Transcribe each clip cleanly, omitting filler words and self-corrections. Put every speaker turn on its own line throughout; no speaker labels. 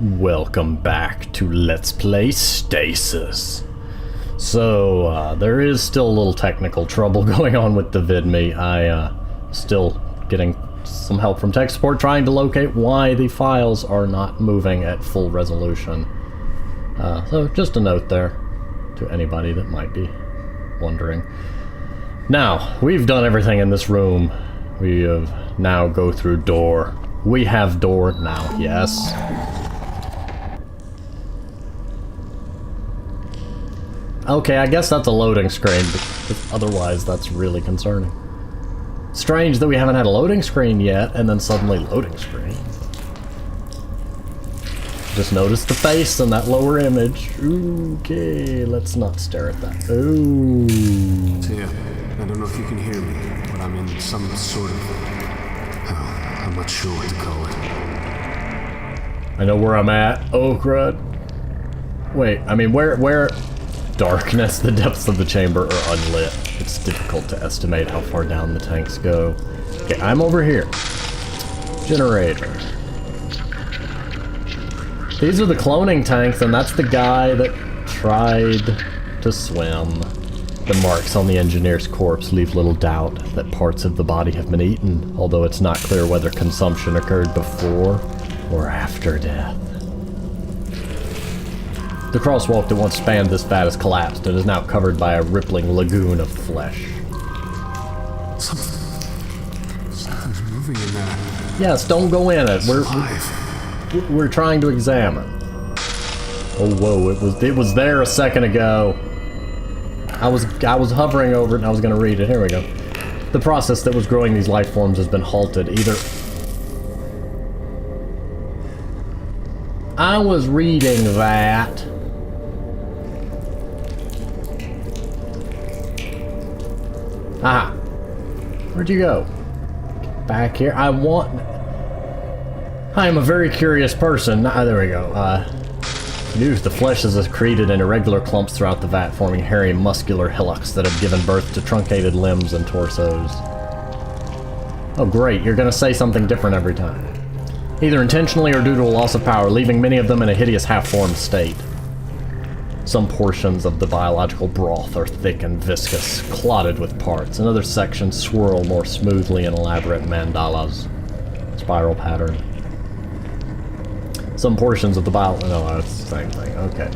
Welcome back to Let's Play Stasis. So, there is still a little technical trouble going on with the vidme. Still getting some help from tech support trying to locate why the files are not moving at full resolution. So just a note there to anybody that might be wondering. Now, we've done everything in this room. We have now go through door. We have door now, yes. Okay, I guess that's a loading screen, because otherwise that's really concerning. Strange that we haven't had a loading screen yet, and then suddenly loading screen. Just notice the face in that lower image. Okay, let's not stare at that. Ooh.
Tia, I don't know if you can hear me, but I'm in some sort of... I'm not sure what to call it.
I know where I'm at. Oh, crud. Wait, I mean, where... Darkness, the depths of the chamber are unlit. It's difficult to estimate how far down the tanks go. Okay, I'm over here. Generator. These are the cloning tanks, and that's the guy that tried to swim. The marks on the engineer's corpse leave little doubt that parts of the body have been eaten, although it's not clear whether consumption occurred before or after death. The crosswalk that once spanned this vat has collapsed and is now covered by a rippling lagoon of flesh.
Something's moving in there.
Yes, don't go in it. We're trying to examine. Oh, whoa! It was there a second ago. I was hovering over it and I was going to read it. Here we go. The process that was growing these life forms has been halted. Either I was reading that. Ah, where'd you go? Back here. I am a very curious person. Ah, there we go. The flesh is accreted in irregular clumps throughout the vat, forming hairy, muscular hillocks that have given birth to truncated limbs and torsos. Oh, great. You're gonna say something different every time. Either intentionally or due to a loss of power, leaving many of them in a hideous half-formed state. Some portions of the biological broth are thick and viscous, clotted with parts, and other sections swirl more smoothly in elaborate mandalas. Spiral pattern. Some portions of the no, that's the same thing, okay.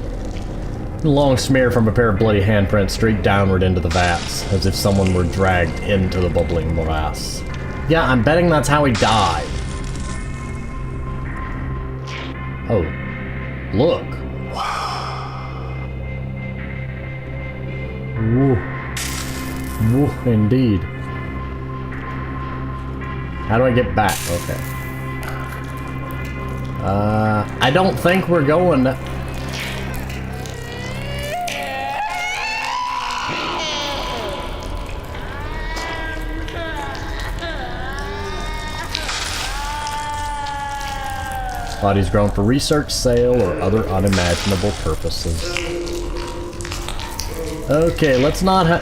A long smear from a pair of bloody handprints streaked downward into the vats, as if someone were dragged into the bubbling morass. Yeah, I'm betting that's how he died. Oh, look. Woo. Woo, indeed. How do I get back? Okay. I don't think we're going to... Body's grown for research, sale, or other unimaginable purposes. Okay, let's not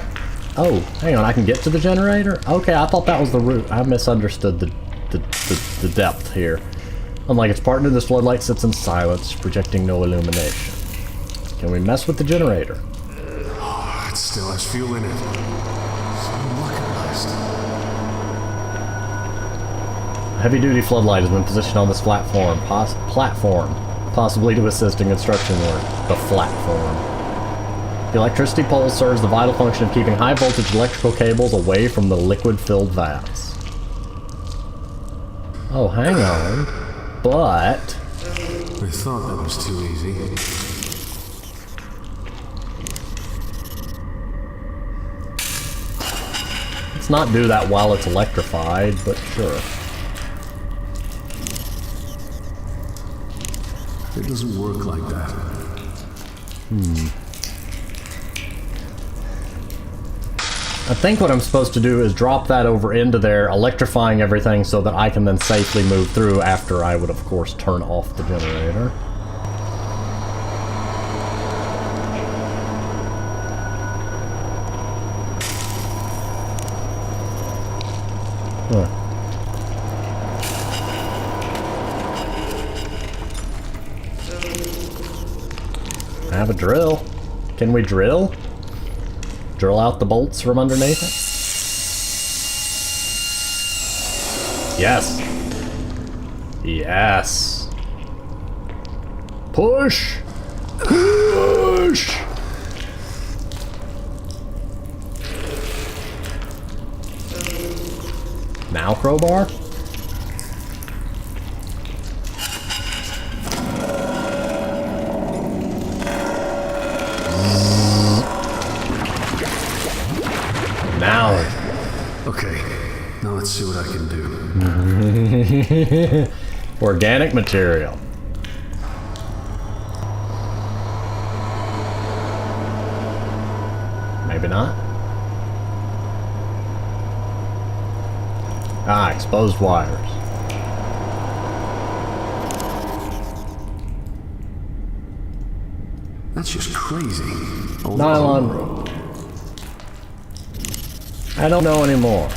oh, hang on, I can get to the generator? Okay, I thought that was the route. I misunderstood the depth here. Unlike its partner, this floodlight sits in silence, projecting no illumination. Can we mess with the generator?
Oh, it still has fuel in it. Some luck at least.
A heavy-duty floodlight has been positioned on this platform, possibly to assist in construction work. The platform. The electricity pole serves the vital function of keeping high-voltage electrical cables away from the liquid-filled vats. Oh, hang on. But...
I thought that was too easy.
Let's not do that while it's electrified, but sure.
It doesn't work like that.
I think what I'm supposed to do is drop that over into there, electrifying everything so that I can then safely move through after I would, of course, turn off the generator. Huh. I have a drill. Can we drill? Drill out the bolts from underneath it? Yes. Yes. Push. Push. Now crowbar? Now.
Okay, now let's see what I can do.
Organic material. Maybe not. Ah, exposed wires.
That's just crazy.
Nylon rope. I don't know anymore.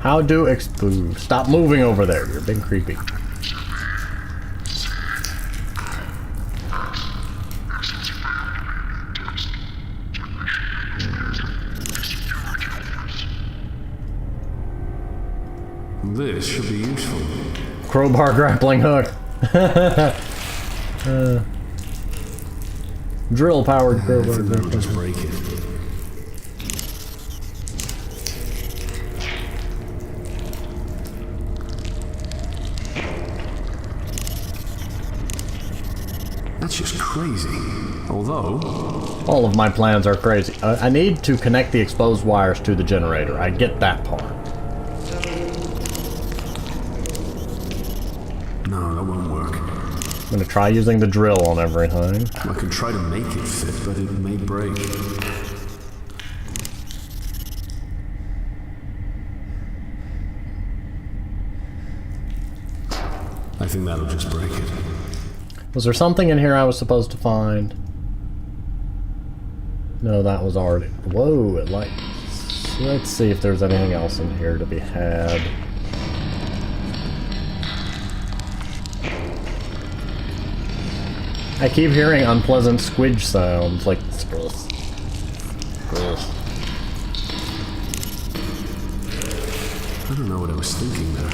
How do expose? Stop moving over there. You're being creepy.
This should be useful.
Crowbar grappling hook. Drill powered
I
crowbar
think that'll
grappling
just
hook.
break it. That's just crazy. Although...
All of my plans are crazy. I need to connect the exposed wires to the generator. I get that part.
No, that won't work.
I'm gonna try using the drill on everything.
I can try to make it fit, but it may break. I think that'll just break it.
Was there something in here I was supposed to find? No, that was already... Whoa, it like... Let's see if there's anything else in here to be had. I keep hearing unpleasant squidge sounds, like...
I don't know what I was thinking there.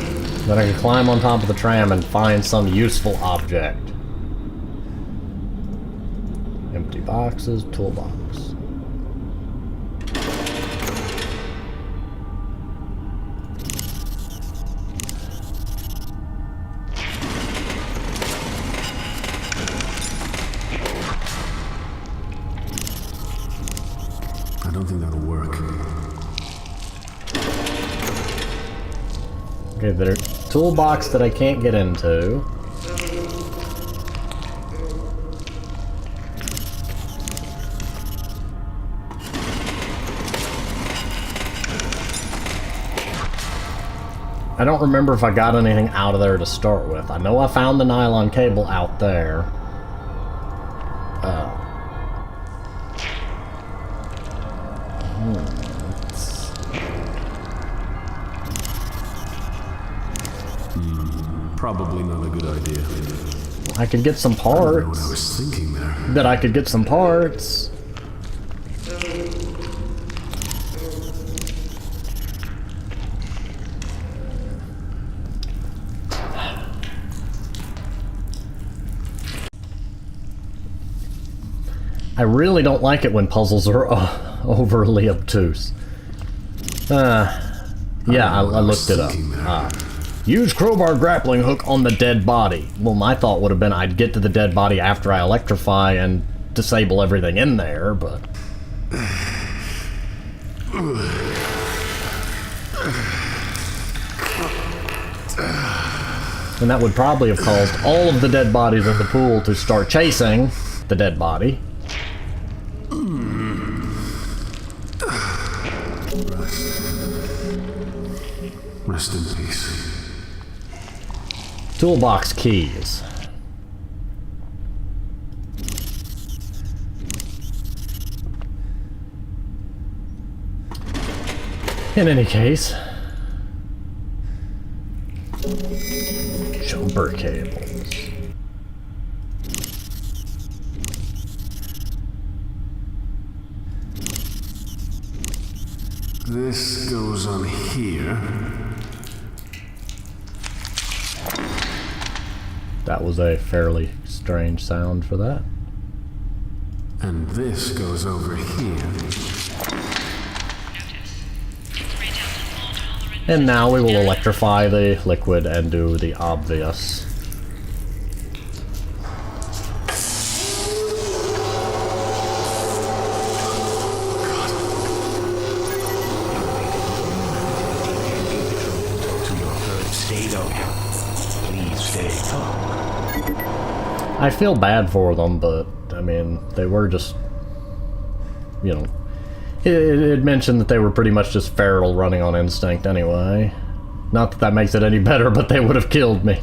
Then I could climb on top of the tram and find some useful object. Empty boxes, toolbox.
I don't think that'll work.
Okay, there's a toolbox that I can't get into. I don't remember if I got anything out of there to start with. I know I found the nylon cable out there.
Probably not a good idea.
I could get some
I don't know what I
parts.
was thinking there.
That I could get some parts. I really don't like it when puzzles are overly obtuse. Yeah, I looked it up. Use crowbar grappling hook on the dead body. Well, my thought would have been I'd get to the dead body after I electrify and disable everything in there, but... And that would probably have caused all of the dead bodies in the pool to start chasing the dead body.
Rest in peace.
Toolbox keys. In any case, jumper cables.
This goes on here.
That was a fairly strange sound for that.
And this goes over here.
And now we will electrify the liquid and do the obvious. I feel bad for them, but I mean, they were just, you know, it mentioned that they were pretty much just feral running on instinct anyway. Not that that makes it any better, but they would have killed me.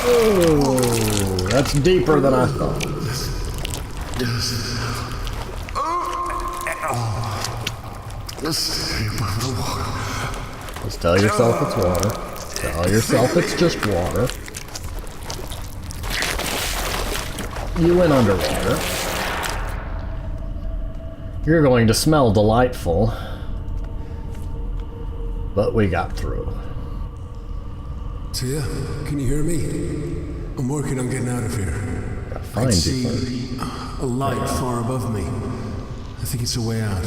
Oh, that's deeper than I thought. Just tell yourself it's water. Tell yourself it's just water. You went underwater. You're going to smell delightful. But we got through.
Tia, can you hear me? I'm working on getting out of here. I see a light far above me. I think it's a way out.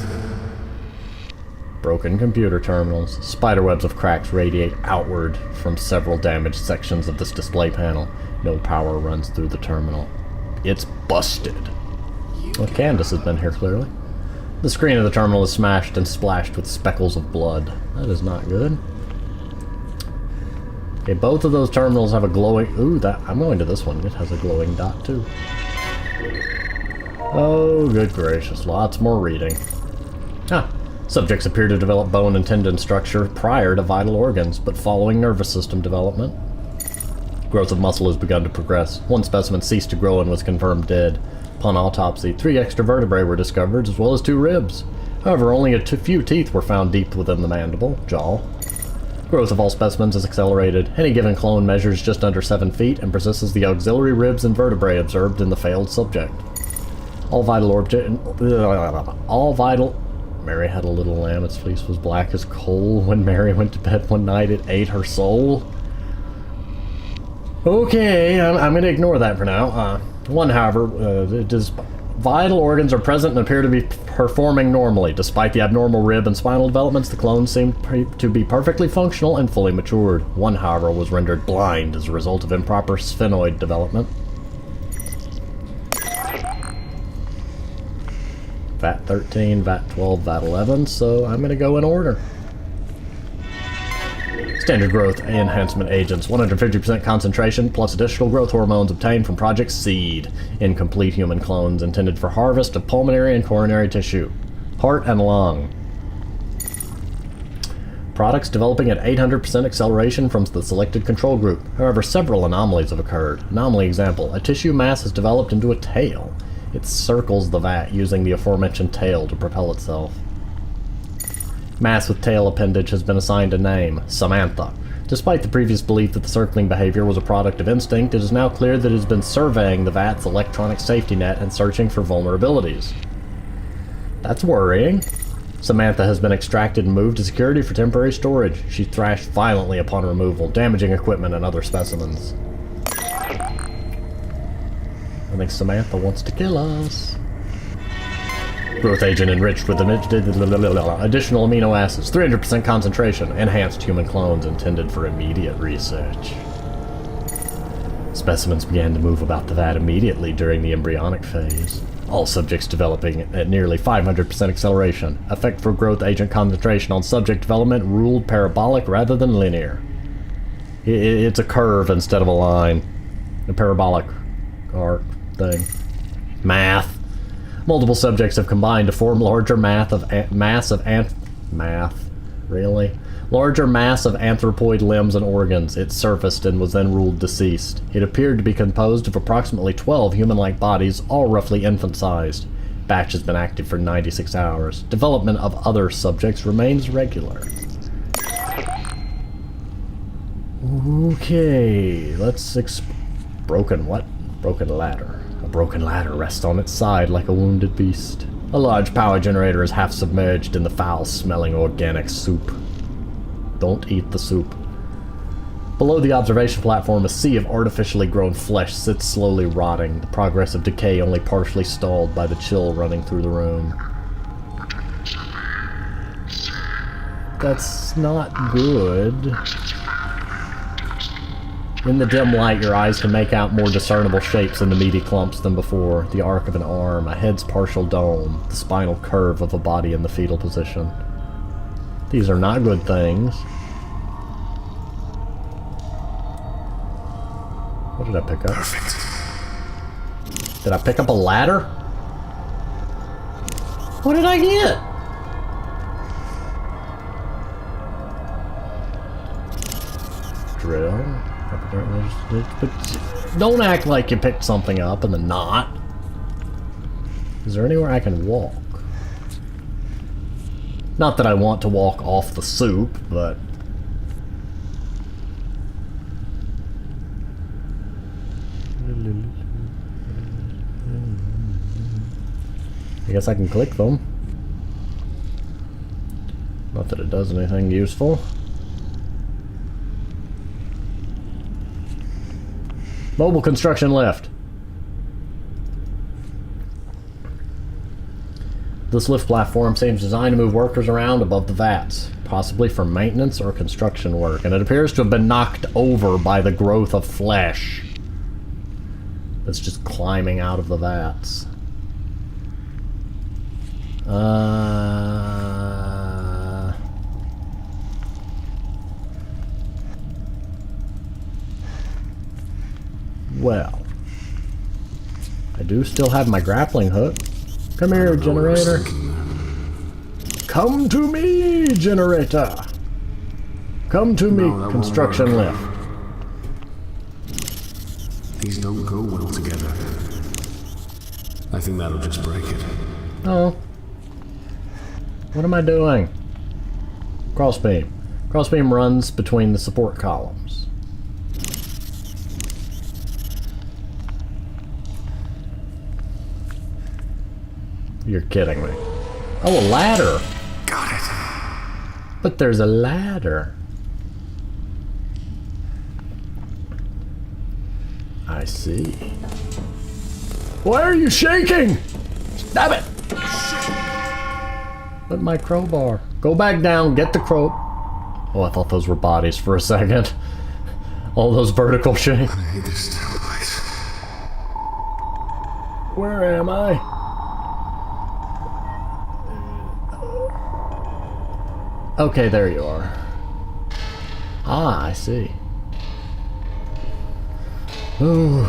Broken computer terminals. Spiderwebs of cracks radiate outward from several damaged sections of this display panel. No power runs through the terminal. It's busted. Well, Candace has been here clearly. The screen of the terminal is smashed and splashed with speckles of blood. That is not good. Okay, both of those terminals have a glowing... Ooh, I'm going to this one. It has a glowing dot, too. Oh, good gracious. Lots more reading. Ah. Subjects appear to develop bone and tendon structure prior to vital organs, but following nervous system development. Growth of muscle has begun to progress. One specimen ceased to grow and was confirmed dead. Upon autopsy, 3 extra vertebrae were discovered, as well as 2 ribs. However, only a few teeth were found deep within the mandible, jaw. Growth of all specimens is accelerated. Any given clone measures just under 7 feet and possesses the auxiliary ribs and vertebrae observed in the failed subject. All vital... Mary had a little lamb. Its fleece was black as coal. When Mary went to bed one night, it ate her soul. Okay, I'm going to ignore that for now. However, vital organs are present and appear to be performing normally. Despite the abnormal rib and spinal developments, the clones seem to be perfectly functional and fully matured. One, however, was rendered blind as a result of improper sphenoid development. VAT 13, VAT 12, VAT 11, so I'm going to go in order. Standard growth enhancement agents, 150% concentration, plus additional growth hormones obtained from Project SEED, incomplete human clones intended for harvest of pulmonary and coronary tissue, heart and lung. Products developing at 800% acceleration from the selected control group. However, several anomalies have occurred. Anomaly example, a tissue mass has developed into a tail. It circles the vat using the aforementioned tail to propel itself. Mass with tail appendage has been assigned a name, Samantha. Despite the previous belief that the circling behavior was a product of instinct, it is now clear that it has been surveying the vat's electronic safety net and searching for vulnerabilities. That's worrying. Samantha has been extracted and moved to security for temporary storage. She thrashed violently upon removal, damaging equipment and other specimens. I think Samantha wants to kill us. Growth agent enriched with additional amino acids, 300% concentration, enhanced human clones intended for immediate research. Specimens began to move about the vat immediately during the embryonic phase. All subjects developing at nearly 500% acceleration. Effect for growth agent concentration on subject development ruled parabolic rather than linear. It's a curve instead of a line. A parabolic arc thing. Math. Multiple subjects have combined to form larger mass of anthropoid limbs and organs. It surfaced and was then ruled deceased. It appeared to be composed of approximately 12 human-like bodies, all roughly infant-sized. Batch has been active for 96 hours. Development of other subjects remains regular. Okay, let's broken what? Broken ladder. A broken ladder rests on its side like a wounded beast. A large power generator is half submerged in the foul-smelling organic soup. Don't eat the soup. Below the observation platform, a sea of artificially grown flesh sits slowly rotting, the progress of decay only partially stalled by the chill running through the room. That's not good. In the dim light, your eyes can make out more discernible shapes in the meaty clumps than before. The arc of an arm, a head's partial dome, the spinal curve of a body in the fetal position. These are not good things. What did I pick up?
Perfect.
Did I pick up a ladder? What did I get? Drill. Don't act like you picked something up and then not. Is there anywhere I can walk? Not that I want to walk off the soup, but... I guess I can click them. Not that it does anything useful. Mobile construction lift. This lift platform seems designed to move workers around above the vats, possibly for maintenance or construction work, and it appears to have been knocked over by the growth of flesh that's just climbing out of the vats. Well, I do still have my grappling hook. Come here, generator. Come to me, generator. Come to me, construction lift.
These don't go well together. I think that'll just break it.
Oh. What am I doing? Crossbeam. Crossbeam runs between the support columns. You're kidding me. Oh, a ladder.
Got it.
But there's a ladder. I see. Why are you shaking? Stop it! But my crowbar. Go back down, get the crow. Oh, I thought those were bodies for a second. All those vertical shapes.
I hate this damn place.
Where am I? Okay, there you are. Ah, I see. Ooh.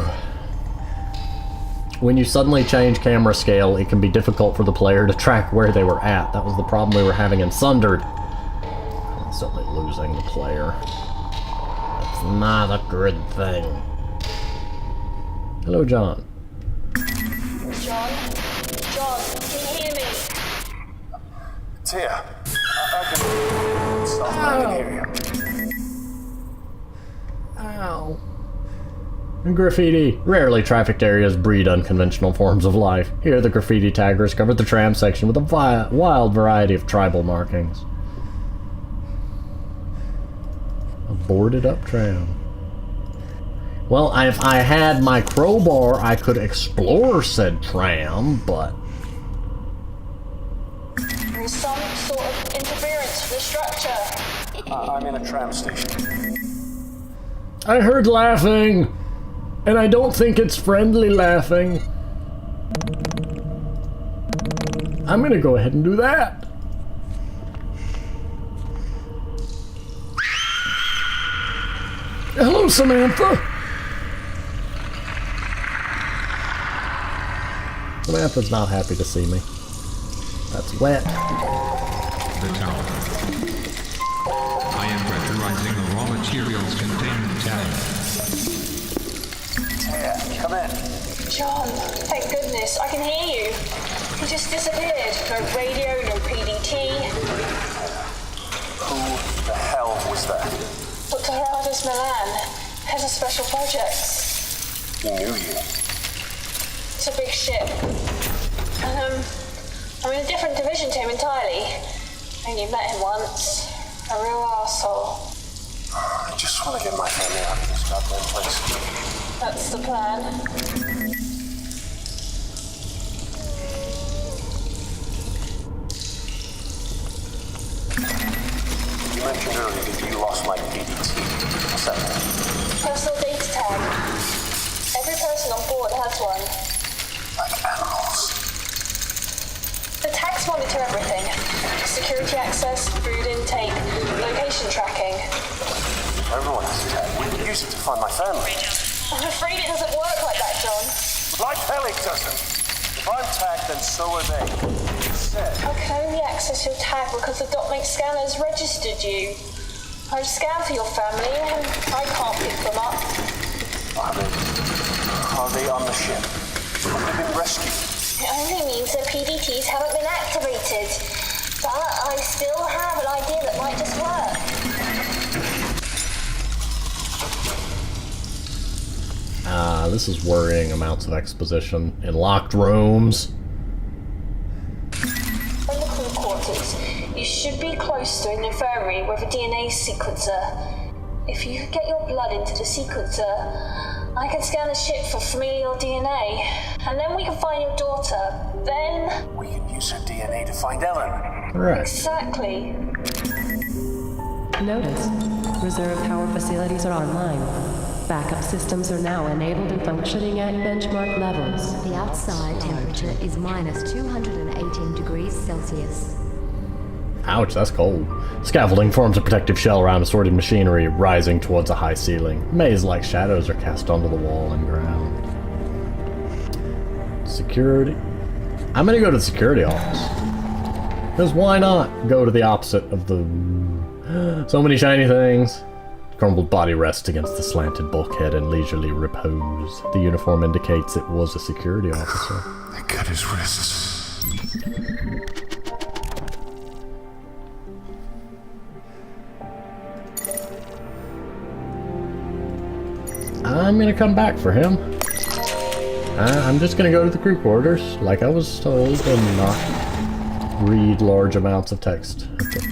When you suddenly change camera scale, it can be difficult for the player to track where they were at. That was the problem we were having in Sundered. Constantly losing the player. That's not a good thing. Hello, John.
John? John, can you hear me?
Tia, I can hear you.
Ow. Graffiti. Rarely trafficked areas breed unconventional forms of life. Here, the graffiti taggers covered the tram section with a wild variety of tribal markings. A boarded up tram. Well, if I had my crowbar, I could explore said tram, but...
There's some sort of interference with the structure.
I'm in a tram station.
I heard laughing! And I don't think it's friendly laughing. I'm gonna go ahead and do that. Hello, Samantha. Samantha's not happy to see me. That's wet.
The tower. I am pressurizing the raw materials contained in the tank.
Come in.
John, thank goodness, I can hear you. You just disappeared. No radio, no PDT.
Who the hell was that?
Dr. Gerardus Milan, head of special projects.
He knew you.
It's a big ship. And, I'm in a different division to him entirely. Only met him once. A real arsehole.
I just want to get my family out of this goddamn place.
That's the plan.
You mentioned earlier that you lost my PDT. What's that?
Personal data tag. Every person on board has one.
Like animals.
The tags monitor everything. Security access, food intake, location tracking.
Everyone has a tag. We can use it to find my family.
I'm afraid it doesn't work like that, John.
Like hell it doesn't. If I'm tagged, then so are they. Instead,
I can only access your tag because the dot make scanners registered you. I've scanned for your family and I can't pick them up.
are they on the ship? Have they been rescued?
It only means their PDTs haven't been activated. But I still have an idea that might just work.
This is worrying amounts of exposition in locked rooms.
In the crew quarters, you should be close to an infirmary with a DNA sequencer. If you could get your blood into the sequencer, I can scan the ship for familial DNA, and then we can find your daughter. Then...
We can use her DNA to find Ellen.
Correct.
Exactly.
Notice, reserve power facilities are online. Backup systems are now enabled and functioning at benchmark levels.
The outside temperature is minus 218 degrees Celsius.
Ouch, that's cold. Scaffolding forms a protective shell around assorted machinery, rising towards a high ceiling. Maze-like shadows are cast onto the wall and ground. Security. I'm gonna go to the security office. Because why not go to the opposite of the... So many shiny things. Crumbled body rests against the slanted bulkhead in leisurely repose. The uniform indicates it was a security officer.
They cut his wrists.
I'm gonna come back for him. I'm just gonna go to the crew quarters, like I was told, and not read large amounts of text. Okay.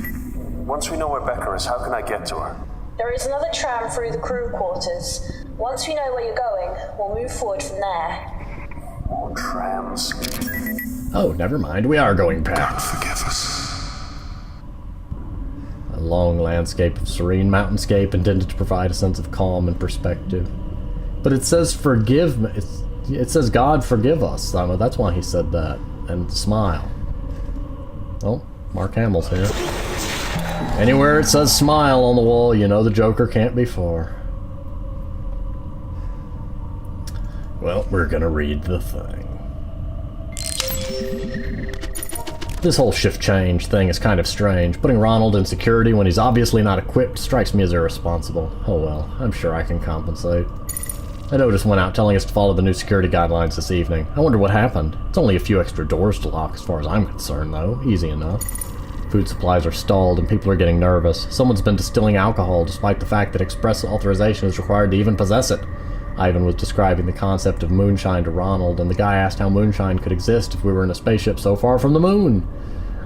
Once we know where Becca is, how can I get to her?
There is another tram through the crew quarters. Once we know where you're going, we'll move forward from there.
More trams.
Oh, never mind. We are going
God
past.
forgive us.
A long landscape of serene mountainscape intended to provide a sense of calm and perspective. But it says forgive me. It says God forgive us. That's why he said that. And smile. Oh, Mark Hamill's here. Anywhere it says smile on the wall, you know the Joker can't be far. Well, we're gonna read the thing. This whole shift change thing is kind of strange. Putting Ronald in security when he's obviously not equipped strikes me as irresponsible. Oh well, I'm sure I can compensate. A notice went out telling us to follow the new security guidelines this evening. I wonder what happened. It's only a few extra doors to lock as far as I'm concerned, though. Easy enough. Food supplies are stalled and people are getting nervous. Someone's been distilling alcohol despite the fact that express authorization is required to even possess it. Ivan was describing the concept of moonshine to Ronald, and the guy asked how moonshine could exist if we were in a spaceship so far from the moon.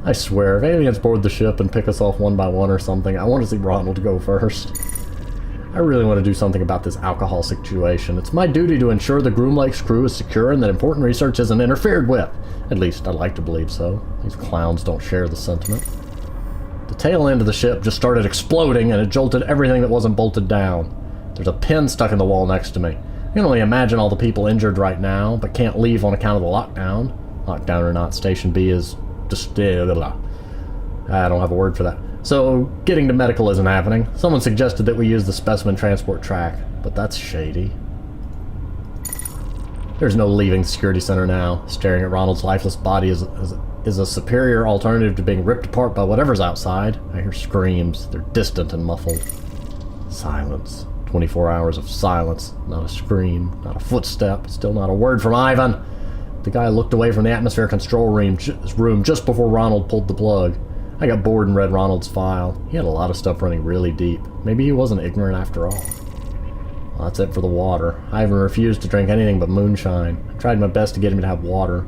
I swear, if aliens board the ship and pick us off one by one or something, I want to see Ronald go first. I really want to do something about this alcohol situation. It's my duty to ensure the Groom Lake's crew is secure and that important research isn't interfered with. At least, I'd like to believe so. These clowns don't share the sentiment. The tail end of the ship just started exploding and it jolted everything that wasn't bolted down. There's a pin stuck in the wall next to me. I can only imagine all the people injured right now, but can't leave on account of the lockdown. Lockdown or not, Station B is just... I don't have a word for that. So, getting to medical isn't happening. Someone suggested that we use the specimen transport track, but that's shady. There's no leaving the security center now. Staring at Ronald's lifeless body is a superior alternative to being ripped apart by whatever's outside. I hear screams. They're distant and muffled. Silence. 24 hours of silence. Not a scream, not a footstep, still not a word from Ivan. The guy looked away from the atmosphere control room just before Ronald pulled the plug. I got bored and read Ronald's file. He had a lot of stuff running really deep. Maybe he wasn't ignorant after all. Well, that's it for the water. Ivan refused to drink anything but moonshine. I tried my best to get him to have water.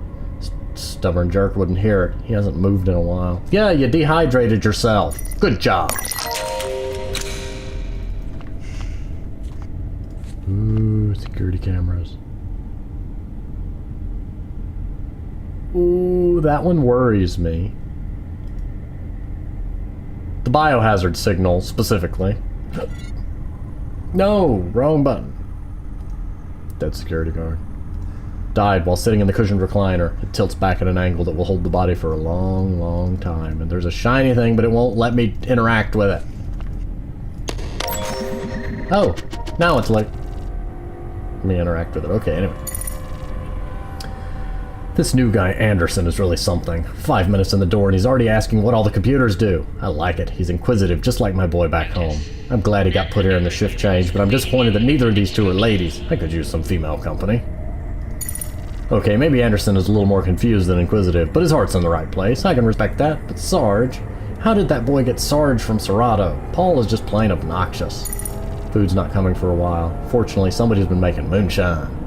stubborn jerk wouldn't hear it. He hasn't moved in a while. Yeah, you dehydrated yourself. Good job. Ooh, security cameras. Ooh, that one worries me. The biohazard signal, specifically. No, wrong button. Dead security guard. Died while sitting in the cushioned recliner. It tilts back at an angle that will hold the body for a long, long time. And there's a shiny thing, but it won't let me interact with it. Oh, now it's like... Let me interact with it. Okay, anyway. This new guy, Anderson, is really something. 5 minutes in the door and he's already asking what all the computers do. I like it. He's inquisitive, just like my boy back home. I'm glad he got put here in the shift change, but I'm disappointed that neither of these two are ladies. I could use some female company. Okay, maybe Anderson is a little more confused than inquisitive, but his heart's in the right place. I can respect that. But Sarge? How did that boy get Sarge from Serato? Paul is just plain obnoxious. Food's not coming for a while. Fortunately, somebody's been making moonshine.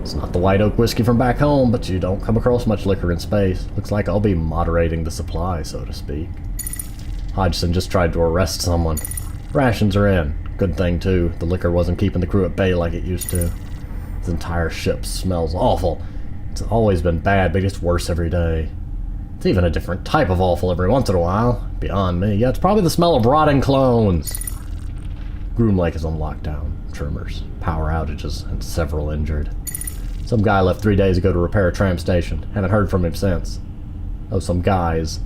It's not the White Oak whiskey from back home, but you don't come across much liquor in space. Looks like I'll be moderating the supply, so to speak. Hodgson just tried to arrest someone. Rations are in. Good thing, too. The liquor wasn't keeping the crew at bay like it used to. This entire ship smells awful. It's always been bad, but it gets worse every day. It's even a different type of awful every once in a while. Beyond me. Yeah, it's probably the smell of rotting clones. Groom Lake is on lockdown. Tremors, power outages, and several injured. Some guy left 3 days ago to repair a tram station. Haven't heard from him since. Oh, some guys.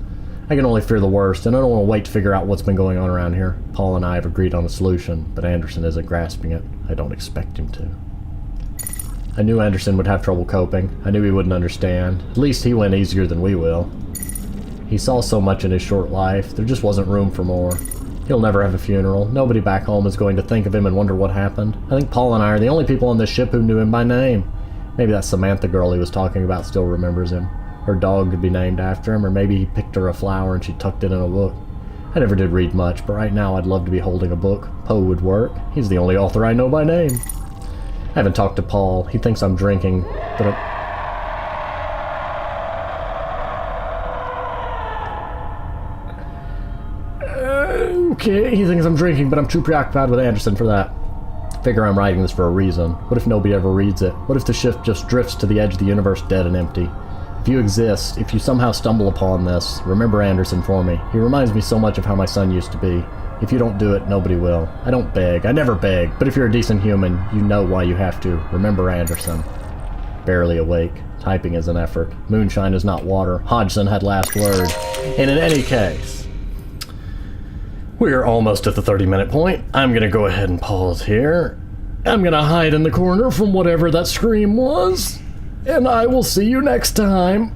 I can only fear the worst, and I don't want to wait to figure out what's been going on around here. Paul and I have agreed on a solution, but Anderson isn't grasping it. I don't expect him to. I knew Anderson would have trouble coping. I knew he wouldn't understand. At least he went easier than we will. He saw so much in his short life. There just wasn't room for more. He'll never have a funeral. Nobody back home is going to think of him and wonder what happened. I think Paul and I are the only people on this ship who knew him by name. Maybe that Samantha girl he was talking about still remembers him. Her dog could be named after him, or maybe he picked her a flower and she tucked it in a book. I never did read much, but right now I'd love to be holding a book. Poe would work. He's the only author I know by name. I haven't talked to Paul. He thinks I'm drinking, but okay, he thinks I'm drinking, but I'm too preoccupied with Anderson for that. Figure I'm writing this for a reason. What if nobody ever reads it? What if the ship just drifts to the edge of the universe dead and empty? If you exist, if you somehow stumble upon this, remember Anderson for me. He reminds me so much of how my son used to be. If you don't do it, nobody will. I don't beg. I never beg. But if you're a decent human, you know why you have to. Remember Anderson. Barely awake. Typing is an effort. Moonshine is not water. Hodgson had last word. And in any case, we're almost at the 30-minute point. I'm gonna go ahead and pause here. I'm gonna hide in the corner from whatever that scream was. And I will see you next time.